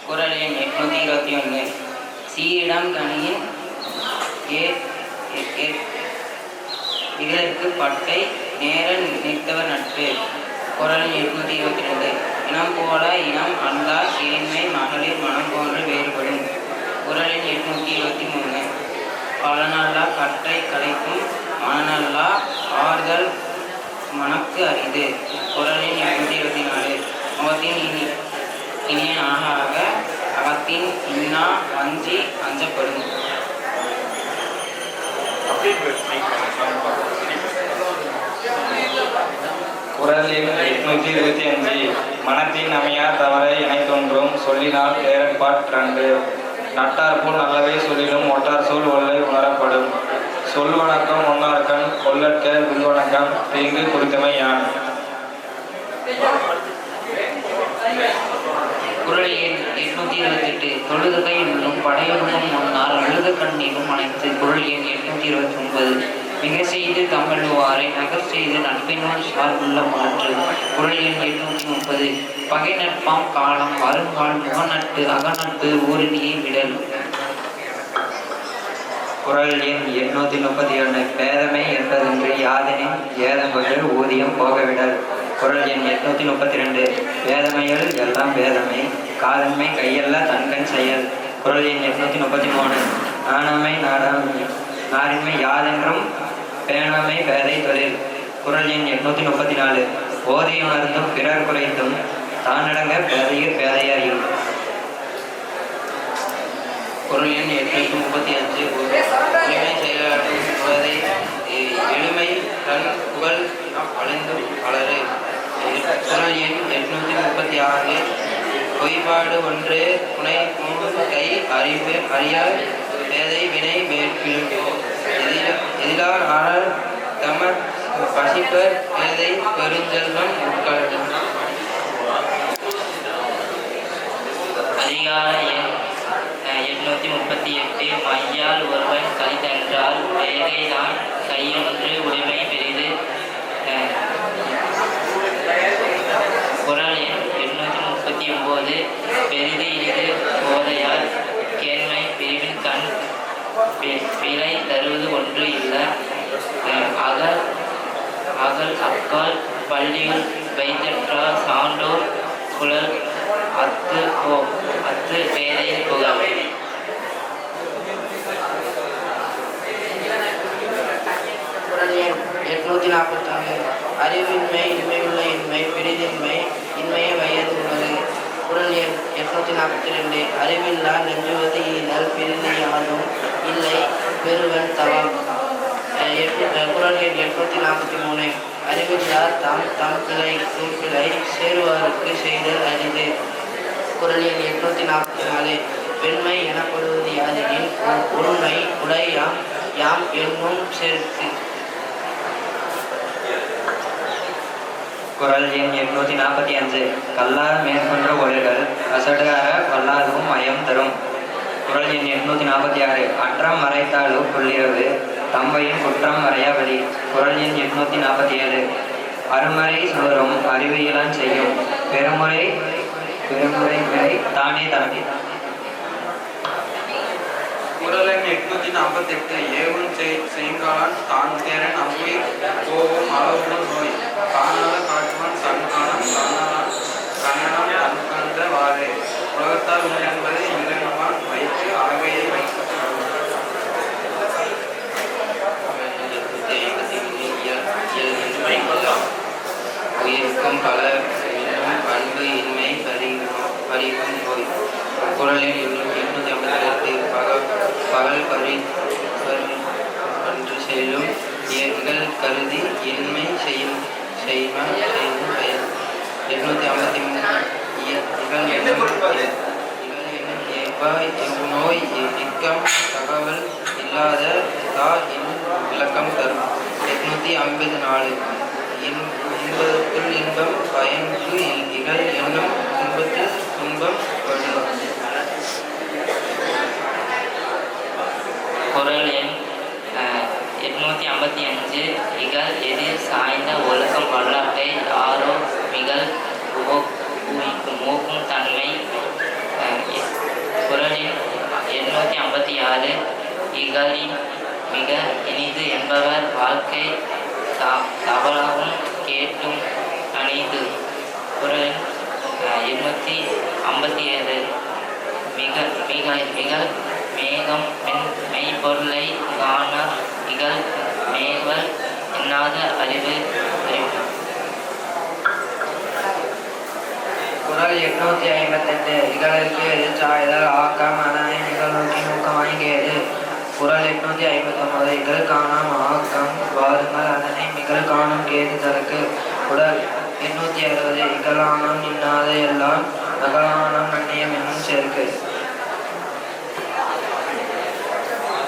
குறள் எண் 821. சீரிடம் கனியின் இதற்கு பட்டை நேர நினைத்தவர் நட்பு. குறள் 822. இனம் போல இனம் அல்லா கேண்மை மகளிர் மனம் போன்று வேறுபடும். குறள் எண் 823. பலனல்லா கட்டை கலைக்கும் மனநல்லா ஆறுதல் மனக்கு அரிது. குறள் எண் 824. முகத்தின் இனிய நாகாக அகத்தின் இன்னா வஞ்சி அஞ்சப்படும். குறள் எண் 825. மனத்தின் அமையா தவறை இணை தோன்றும் சொல்லினால் தேரற்பாற்று. நட்டார்போல் நல்லவை சொல்லிலும் ஒட்டார் சொல் ஒல்லை உணரப்படும். சொல் வணக்கம் ஒன்னார்கண் கொல்லற்க வில்வணக்கம் தீங்கு குறித்தமை யான். குறள் எண் 828. தொழுதுகை உள்ளும் படையொழுகும் முன்னார் அழுத கண்ணீரும் அனைத்து. குறள் எண் 829. மிக செய்து தம்பழுவாரை நகர் செய்து நட்பினால் சார்புள்ள மாற்று. குறள் எண் 830. பகை நட்பாம் காலம் வருங்கால் முகநட்டு அகநட்பு ஊரணியை விடல். குறள் எண் 831. பேதமை என்பதென்று யாதெனின் ஏதங்கொண்டு ஊதியம் போகவிடல். குறள் எண் 832. வேதமைகள் எல்லாம் வேதமை காதன்மை கையல்ல தன்கண் செயல். குறள் எண் 833. நாணமை நாரின்மை யாதென்றும் பேணமை பேதை தொழில். குறள் எண் 834. போதையுணர்ந்தும் பிறர் குறைத்தும் தானடங்க பேதையில் பேதையாயும். குறள் எண் 835. உரிமை செயலாற்றும் போதை எளிமை தன் புகழ் அழிந்தும் வளரு. குறள் எண் 836. பொய்பாடு ஒன்று புனை கை அறிவு அறியால் பேதை வினை மேற்கிலும் எதிரால் ஆனால் தமர் பசிப்பர் பேதை பெருஞ்செல்வம் உட்கொள்ளும். அதிகார எண் 838. மையால் ஒருவன் கலிதென்றால் பேதைதான் கையொன்று உடைமை பெரிது. குறள் எண் 839. பெரிது இனிது போதையால் கேண்மை பிரிவின் கண் பிழை தருவது ஒன்று இல்லை. அகல் அக்கால் பள்ளியுள் வைத்தற்றா சான்றோர் குழல் அத்து பேதையின் புகழ். குறள் எண் 841. அறிவின்மை இன்மையுள்ள இன்மை பிரிதின்மை இன்மையை வயது உள்ளது. குறள் எண் 842. அறிவில்லா நெஞ்சுவது ஈதல் பிரிதி யாதும் இல்லை பெருவன் தவம். குறள் எண் 843. அறிவில்லார் தம் பிழை சேருவாருக்கு செய்தல் அரிது. குறள் எண் 844. பெண்மை எனப்படுவது யாதெனின் உண்மை உடை யாம் என்னும் சேர்த்து. குறள் எண் 845. கல்லார் மேற்கொன்ற ஒழுகல் அசடுகார வல்லாதும் மயம் தரும். குறள் எண் 846. அற்றம் மறைத்தாலோ கொள்ளிரவு தம்பையும் குற்றம் மறையாவலி. குறள் எண் 847. அருமறை சோறும் அறிவியலான் செய்யும் பெருமுறை தானே தனக்கு. குறள் எண் 848. ஏவும் செய்காலான் தான் தேரன் அம்பி கோவும் அளவுடன் நோய் காணாத காட்டுவன் தன்காலம் கண்ணனம் தன்கந்த வாறு. உலகத்தால் உண் என்பதை இல்லனமான் வைத்து ஆகையை வைக்க. உயிர்க்கும் பல பண்பு இன்மை பறிவும் நோய். குறள் எண் 858. பகல் பன்று செல்லும் இகழ் கருதி இன்மை செய்யும் பயன். 853. இகழ் எனும் நோய் இக்கம் தகவல் இல்லாத விளக்கம் தரும். 854. இன்பத்துள் இன்பம் பயனுக்கு இகழ் என்னும் துன்பத்தில் துன்பம் படும். குறள் எண் 855. இகழ் எதிர் சாய்ந்த ஒழுக்கம் வரலாற்றை ஆரோ மிகழ் மூக்கும் தன்மை 56 இகழின் மிக இனிது என்பவர் வாழ்க்கை தவறாகவும் கேட்டும் அணிந்து. குறள் 857 மிக மிக மிக மேகம் மெய்ப்பொருளை காண இகழ் மேகல் எண்ணாத அறிவு அறிவு. குறள் 858 இகழற்கு எதிர்ச்சாய்தல் ஆக்கம் அதனை நிகழ்நோக்கி நோக்கமாய் கேது. குறள் 859 இகழ் காணாம் ஆக்கம் வாருங்கள் அதனை நிகழ் காணும் கேது தனக்கு. குறள் 860 இகழானம் இன்னாத எல்லாம் நகலானம் நன்னியம் என்னும் சேர்க்கு.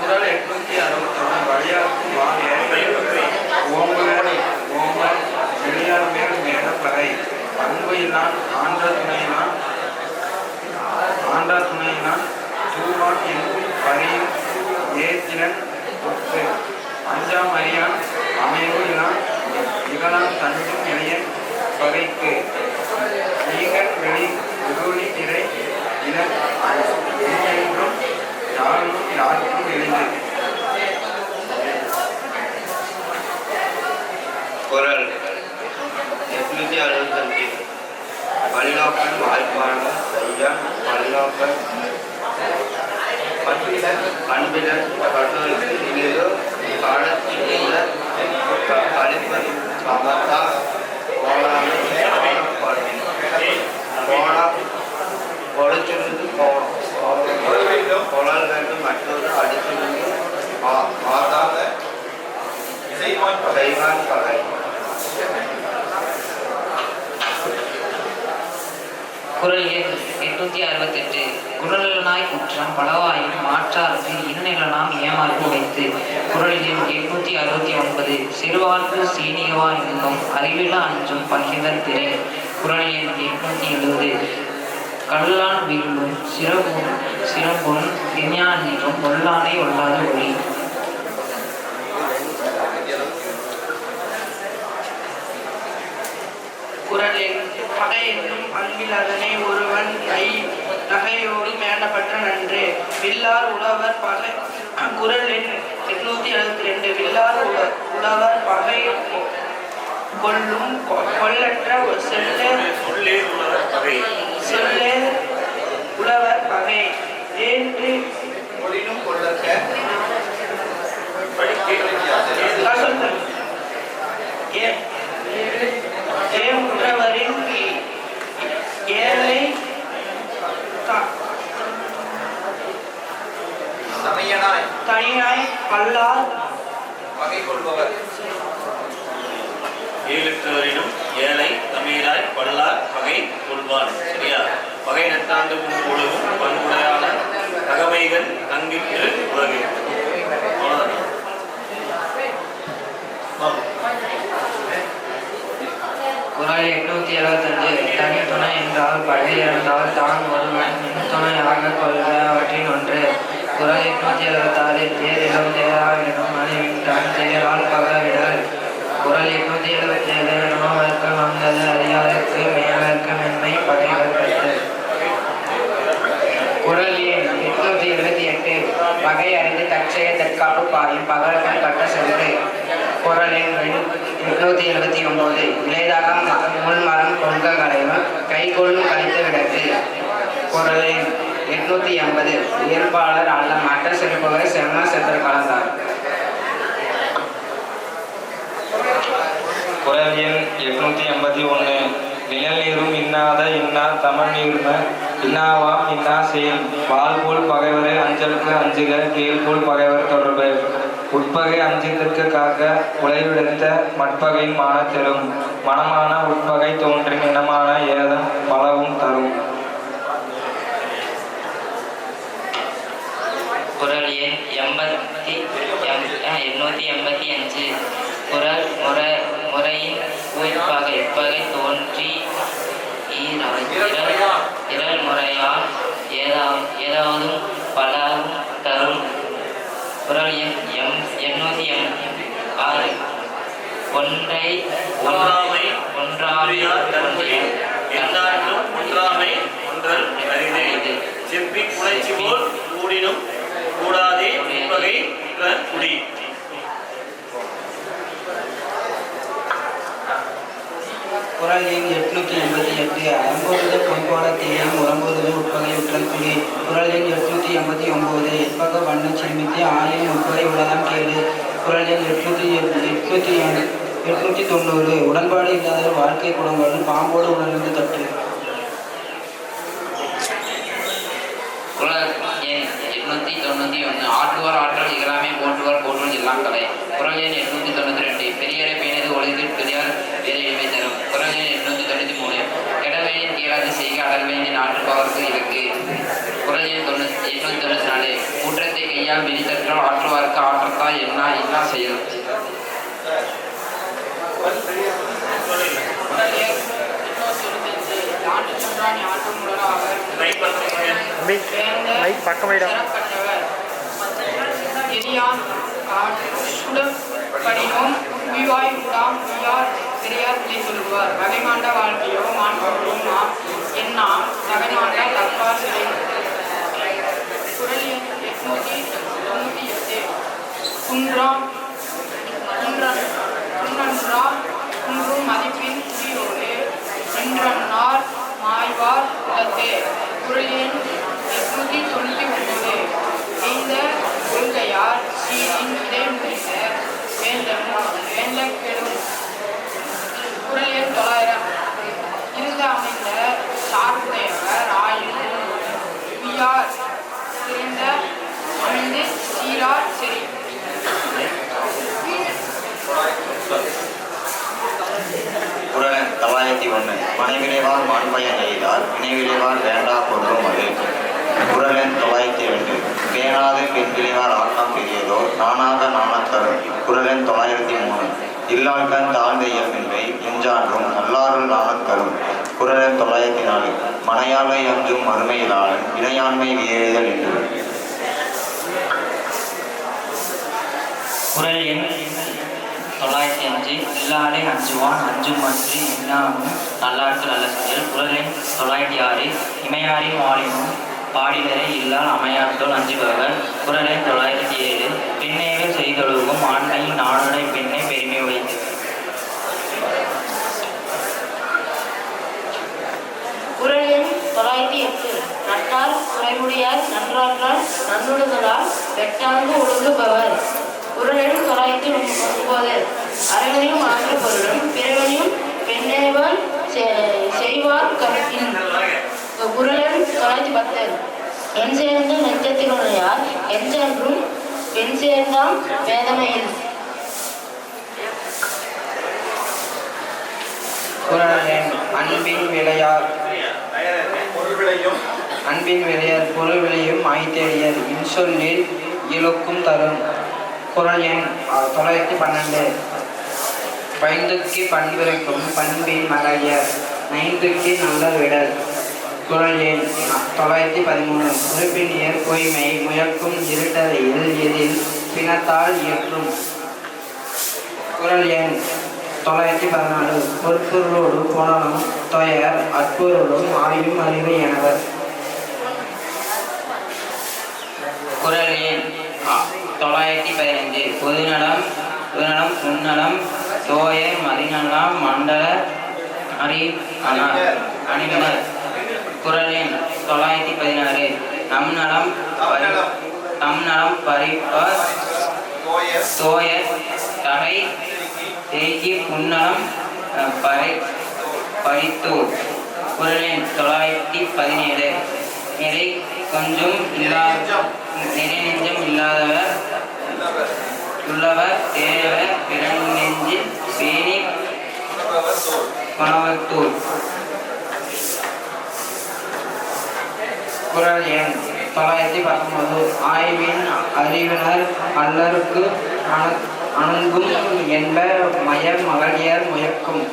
குறள் 861 வழியாக்கும் ஓம்பல் வெளியார் மேல் மேல பகை பண்பு இல்லான் ஆன்ற துணையினான் தூவான் என்பும் பரியும் ஏத்திலன் ஒப்பு அஞ்சாம் அறியான் அமைவு இல்லான் இகழான் தஞ்சும் இளையன் பகைக்கு நீங்கள் வெளி உருளி திரை இதன் என்றும் யாரும் யாருக்கும் எளிது. குறள் 865 பல்நோக்கன் வாய்ப்பாளர் ஐயா பல்நோக்கன் பண்பினர் கட்டோருக்கு இனிதோ காலத்தில் உள்ள கழிப்பது சமத்தா பொழைச்சிருந்து குழல் வேண்டும் மற்றொரு அடிச்சிருந்து மாதாத செய்வான் பகை. குறள் 868 குறளனாய் குற்றம் பலவாயும் மாற்றாருக்கு இனநிலனாம் ஏமாற்று வைத்து. குறள் எண் 869 சிறுவாழ்வு சீனியவா என்னும் அறிவிலா அஞ்சும் பகிர்தல் திரை. குறள் எண் 870 கல்லான் வில்லும் சிறப்பும் விஞ்ஞானியும் ஒல்லானை ஒல்லாத ஒளி. குறள் பகை என்னும் அன்பில் அதனை ஒருவன் நகையோடு மேண்டப்பட்ட நன்று. வில்லார் உழவர் பகை. குறள் எண் 872 வில்லார் உழவர் பகை கொள்ளும் கொள்ளற்ற சொல்லே உழவர் பகை ஏன்று கொள்ளற்ற உழவரின் ஏழை தனியாய் பல்லார் பகை கொள்பவர். ஏழுற்றவரினும் ஏழை தமிழாய் பல்லார் பகை கொள்வான். சரியா? பகை நட்டாண்டு முழுவதும் பண்புடையான தகமைகள் தங்கிற்று உலகு. குறள் 875 தனி துணை என்றால் பகை இருந்தால் தான் ஒருவன் துணையாக கொள்க அவற்றின் ஒன்று. குறள் 876 தேரிலும் தேராவிடும் அறிவின் கண் தேரால் பகவிடல். குறள் 877 நோவர்க்கு வந்தது அறியாருக்கு மேலற்கு மென்மை பகைகள் பெற்று. குறள் எண் 878 பகை அறிந்து தற்செய தற்காப்பு பாயும் பகல்கள் கட்ட சென்று. குறள் எண் 879 இளைதாக முள்மரம் கொள்க களைவன் கைகொள்ளும் கழித்து விடத்து. குறள் எண் 880 இயல்பாளர் அல்ல மற்ற சிறப்புகள் செம்ம செत्र கலந்தார். குறள் எண் 881 நிழல் நீரும் இன்னாத இன்னா தமிழ் நீர்ம இன்னாவாம் இன்னா செயல் வாழ்போல் பகைவரை அஞ்சலுக்கு அஞ்சுக கேள்போல் பகைவர் தொடர்பு. உட்பகை அஞ்சிற்கு காக்க உழைவிடுத்த மட்பகையின் மான தெரும் மனமான உட்பகை தோன்றின் இனமான ஏதம் பலவும் தரும். குறள் எண் 885 குறள் முறையின் உட்பகை தோன்றி இரல் முறையால் ஏதாவதும் பலவும் தரும். குறள் எண் 886 ஒன்றாமை ஒன்றல் அரிது செப்பி குலைச்சி போல் கூடினும் வகை குற்ற குடி. குறள் எண் 888. ஐம்பொழுது பொய்பாடத்தையும் உறம்பொழுது உட்பகை உற்றல் குடி. குறள் எண் 889. எப்பக வண்ண செமித்து ஆயின் உட்பகை உலகம் கேடு. குறள் எண் 890. உடன்பாடு இல்லாத வாழ்க்கை குணங்கள் பாம்போடு உணர்ந்து தட்டு. குறள் எண் 891. ஆற்றுவார் ஆற்றல் இகழாமை போற்றுவார் போற்றுவல் எல்லாம் கலை. குறள் எண் 892. பெரியரை பேணது ஒழுங்கில் பெரியார் வேலை எளிமை தரும். குறள் எண் 893. கெடவேண்டின் கேளாது செய்க அடல்வேண்டின் ஆற்றுபவர்க்கு இலக்கு. குறள் எண் 894. குற்றத்தை கையால் விதித்தற்றால் ஆற்றுவார்க்கு ஆற்றத்தால் என்ன என்ன செயல். படினோம் உய்வாய் உண்டாம் உய்யார் பெரியார் பிள்ளை சொல்லுவார். வகைமாண்ட வாழ்க்கையோ மாண்பொருளும் நாம் எண்ணாம் தகைமாண்ட தப்பார் சிலை. குறள் எண் 898. குன்றாம் குன்றும் மதிப்பின் குடியோடு நின்றன்னார் மாய்வார் உலத்தே. குறள் எண் 899. எய்த கொள்கையார் சீரின் இடை முடித்த வேண்ட கெடும். குறள் எண் 900. இருந்த அமைந்த சார்புடையவர் ஆயினும் உய்யார் சிறந்த அமைந்து சீரார் சரி. குறள் 901. மனைவிளைவார் மாண்பயன் எய்தார் வினைவிளைவார் வேண்டா பொருளும் அது. குறள் 902. பேணாது பெண் விளைவார் ஆக்கம் பெரியதோ நானாக நாணத்தரும். குறள் 903. இல்லாள்கண் தாழ்ந்த இயல்பின்மை எஞ்சான்றும் நல்லாருள் நாணத்தரும். குறள் 904. மனையாளை அஞ்சும் மறுமையிலாளன் இணையாண்மை வியேதல் என்று. குறள் எண் 905. இல்லாடை அஞ்சுவான் அஞ்சும் அன்று என்னாமும் நல்லாருக்கு நல்ல செயல். குறள் எண் 906. இமையாரின் வாழினும் பாடிவரை இல்லால் அமையாற்றோல் அஞ்சுபவர். குறள் எண் 907. பெண்ணேகள் செய்தொழுகும் ஆண்மையின் நாடுடை பெண்ணை பெருமை உடைத்து. குறள் எண் 908. நட்டார் குறைமுடியார் நன்றாற்றால் நன்னுடுதலால் வெட்டாங்கு ஒழுங்குபவர். குறள் எண் 909. அறவனையும் ஆற்ற பொருளும் பிறவனையும் பெண்ணேவல் செய்வார் கருத்தின். குறள் எண் 910. என் சேர்ந்த நெஞ்சத்தினுடையார் என்றென்றும் பெண் சேர்ந்தாம் வேதனையில். குறள் எண் அன்பின் விளையார் பொருள் விளையும் ஆய்தேடியர் இன்சொல்லில் இலக்கும் தரும். குறள் எண் 912. பைந்துக்கு பண்பிறைக்கும் பண்பின் மறையர் நைந்துக்கு நல்ல விடல். குறள் எண் 913. உறுப்பினியர் பொய்மை முயக்கும் இருட்டறையில் எதில் பிணத்தால் இயற்றும். குறள் எண் 914. பொற்பொருளோடு புணனும் தொயர் அற்பொருளும் ஆயும் அறிவு எனவர். குறள் எண் 915. பொதுநலம் புன்னலம் தோயர் மதிநலம் மண்டல அணிவினர். குறள் எண் 916. தம் நலம் பறிப்பார் தோயர் தகை தேக்கி புன்னலம் பறித்தோர். குறள் எண் 917. நிறை நெஞ்சம் இல்லாதவர் உள்ளவர் தேவர் பிறன் நெஞ்சில் பேணி பணவத்தூர். குறள் எண் 919. ஆய்வின் அறிவினர் அல்லருக்கு அணுங்கும் என்ப மயர் மகளிர் முயக்கும்.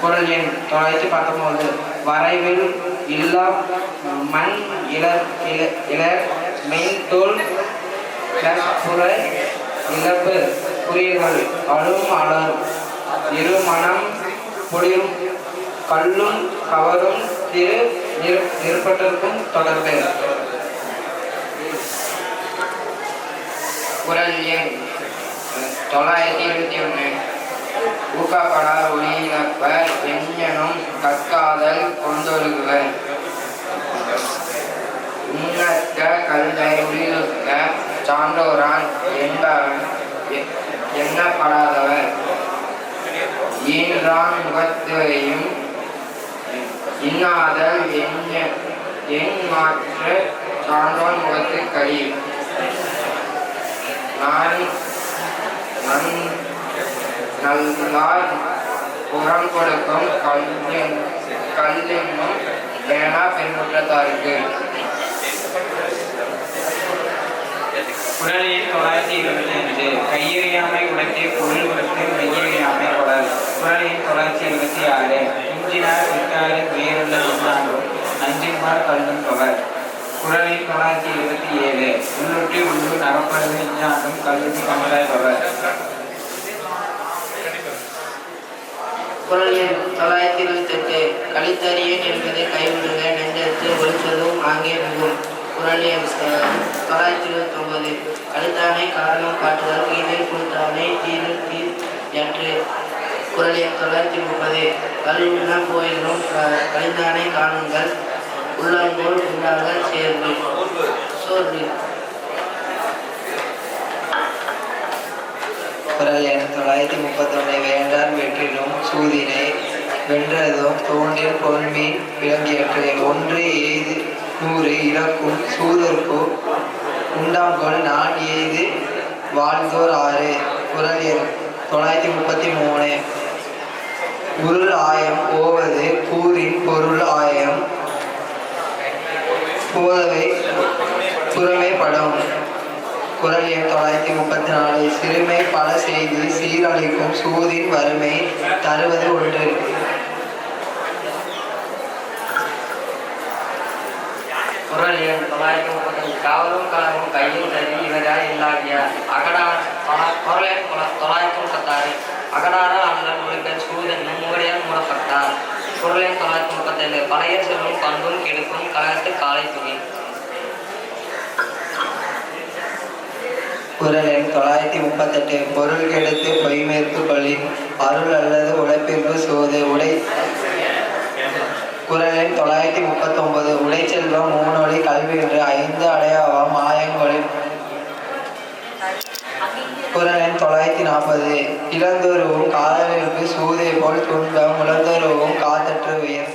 குறள் எண் 919. வரைவில் இல்லா மண் இளர் மெய்தோல் புற இழப்பு குறியீர்கள் அழும் அலர் இருமணம் பொடியும் கல்லும் கவரும் இருப்பதற்கும் தொடர்பு. குரல் எண் 921. ஊக்கப்படார் ஒளியிழப்பர் எஞ்ஞனும் கற்காதல் கொண்டொழுகுவர். உண்ணற்க கல்லை உளிருக்க சான்றோரான் என்பவன் எண்ணப்படாதவர். ஈன்றான் முகத்தையும் இன்னாதல் எண் மாற்று சான்றோன் முகத்து கழி. நல்லார் புறம் கொடுக்கும் கல்லென்னும் வேணா பெண்முற்றத்தாருக்கு. குரல் எண் 925. கையறியாமை உடைத்தே பொருள் உடைத்து மெய்யறியாமை குரல். குரல் எண் 926. இஞ்சினார் விட்டாரின் வேறுள்ள சொன்னாலும் நஞ்சின்பார் கல்லும் பவர். குரல் எண் 927. உள்ளொற்றி உள்ளூர் நகப்படுவது இஞ்சாண்டும் கல்லுக்கு கமலாய் பவர். குரல் எண் 928. கலித்தறியேன் என்பதை கைவிடுக நெஞ்சத்து ஒளிச்சதும் ஆங்கே மிகும். குரல் எண் 929. கலித்தானை காரணம் காட்டுதல் தீதை கொடுத்தானை தீரு தீர் என்று. குரல் எண் 930. கல் உண்ண போயினும் கலித்தானை காணுங்கள் உள்ளங்கோல் உண்டாக சேர்ந்து சோர்வு. குரல் எண் 931. வேண்டார் வெற்றிலும் சூதினை வென்றதும் தோன்றில் பொன்மீன் விளங்கியற்று. ஒன்று எய்து 100 இழக்கும் சூதற்கு உண்டாங்கொள் நான் எய்து வாழ்ந்தோர் 6. குரல் எண் 933. உருள் ஆயம் ஓவது கூறின் பொருள் ஆயம் போதவை புறமே படும். குரல் எண் 934. சிறுமை பல செய்து சீரழிக்கும் சூதின் வறுமை தருவது ஒன்று. குரல் எண் 935. காவலும் களவும் கையும் தறி இவராய் இல்லாகிய குரல் எண் 936. அகடாரால் அண்ணல் முழுக்க சூதனும் முகடையால் மூடப்பட்டார். குரல் எண் 937. பழைய செல்வம் பண்பும் கெடுக்கும் கழகத்து காலை துணி. குரல் எண் 938. பொருள் கெடுத்து பொய்மேற்கு பலின் அருள் அல்லது உழைப்பிற்கு சோது உடை. குரல் எண் 939. உடைச்செல்வம் 3 ஒளி கல்வி என்று 5 அடையாவம் மாயங்களில். குரல் எண் 940. இளந்தொருவும் காதலிற்கு சூதை போல் துன்பம் உளந்தொருவும் காத்தற்று உயர்.